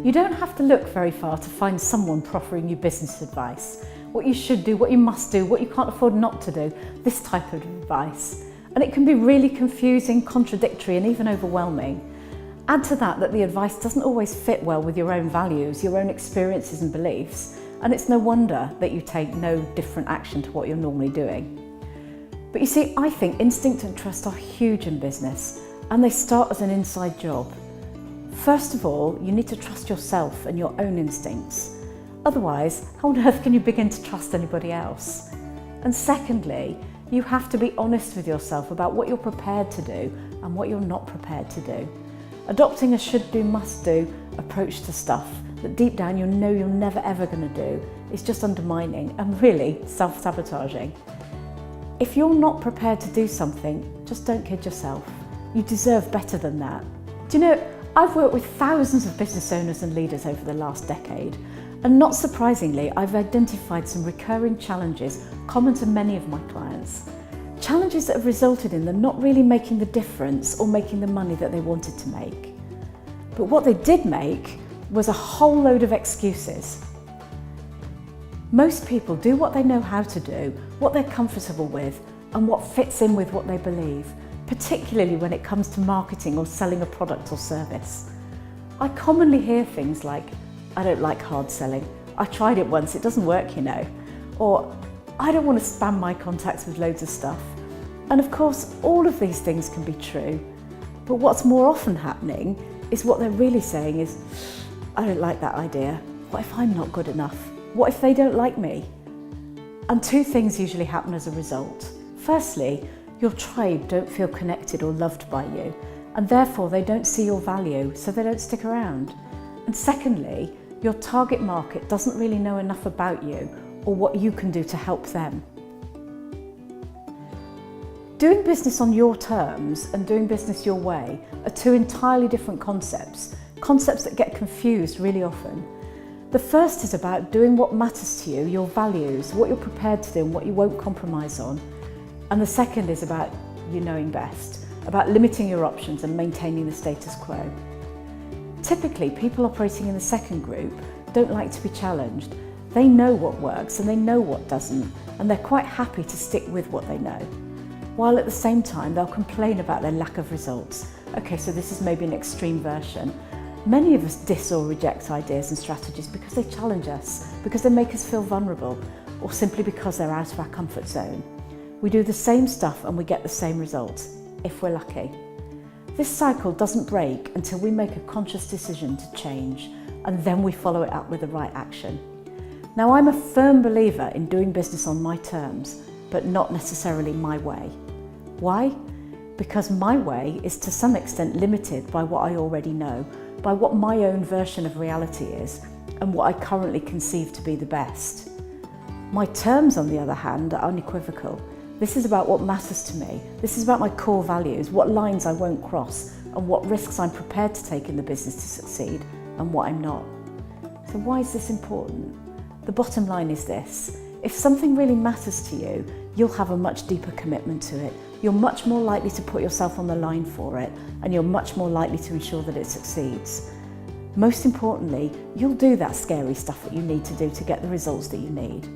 You don't have to look very far to find someone proffering you business advice. What you should do, what you must do, what you can't afford not to do, this type of advice. And it can be really confusing, contradictory and even overwhelming. Add to that the advice doesn't always fit well with your own values, your own experiences and beliefs, and it's no wonder that you take no different action to what you're normally doing. But you see, I think instinct and trust are huge in business, and they start as an inside job. First of all, you need to trust yourself and your own instincts. Otherwise, how on earth can you begin to trust anybody else? And secondly, you have to be honest with yourself about what you're prepared to do and what you're not prepared to do. Adopting a should-do, must-do approach to stuff that deep down you know you're never ever going to do is just undermining and really self-sabotaging. If you're not prepared to do something, just don't kid yourself. You deserve better than that. Do you know, I've worked with thousands of business owners and leaders over the last decade, and not surprisingly, I've identified some recurring challenges common to many of my clients. Challenges that have resulted in them not really making the difference or making the money that they wanted to make. But what they did make was a whole load of excuses. Most people do what they know how to do, what they're comfortable with, and what fits in with what they believe, particularly when it comes to marketing or selling a product or service. I commonly hear things like, I don't like hard selling, I tried it once, it doesn't work, you know, or I don't want to spam my contacts with loads of stuff. And of course, all of these things can be true, but what's more often happening is what they're really saying is, I don't like that idea. What if I'm not good enough? What if they don't like me? And two things usually happen as a result. Firstly, your tribe don't feel connected or loved by you, and therefore they don't see your value, so they don't stick around. And secondly, your target market doesn't really know enough about you or what you can do to help them. Doing business on your terms and doing business your way are two entirely different concepts that get confused really often. The first is about doing what matters to you, your values, what you're prepared to do and what you won't compromise on. And the second is about you knowing best, about limiting your options and maintaining the status quo. Typically, people operating in the second group don't like to be challenged. They know what works and they know what doesn't, and they're quite happy to stick with what they know. While at the same time, they'll complain about their lack of results. Okay, so this is maybe an extreme version. Many of us diss or reject ideas and strategies because they challenge us, because they make us feel vulnerable, or simply because they're out of our comfort zone. We do the same stuff and we get the same results, if we're lucky. This cycle doesn't break until we make a conscious decision to change, and then we follow it up with the right action. Now, I'm a firm believer in doing business on my terms, but not necessarily my way. Why? Because my way is to some extent limited by what I already know, by what my own version of reality is, and what I currently conceive to be the best. My terms, on the other hand, are unequivocal. This is about what matters to me. This is about my core values, what lines I won't cross, and what risks I'm prepared to take in the business to succeed, and what I'm not. So why is this important? The bottom line is this: if something really matters to you, you'll have a much deeper commitment to it. You're much more likely to put yourself on the line for it, and you're much more likely to ensure that it succeeds. Most importantly, you'll do that scary stuff that you need to do to get the results that you need.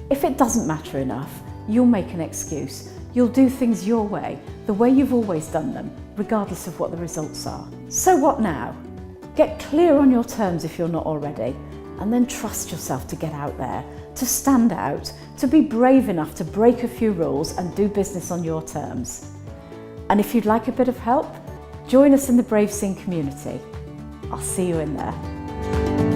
If it doesn't matter enough, you'll make an excuse. You'll do things your way, the way you've always done them, regardless of what the results are. So what now? Get clear on your terms if you're not already, and then trust yourself to get out there, to stand out, to be brave enough to break a few rules and do business on your terms. And if you'd like a bit of help, join us in the Brave Scene community. I'll see you in there.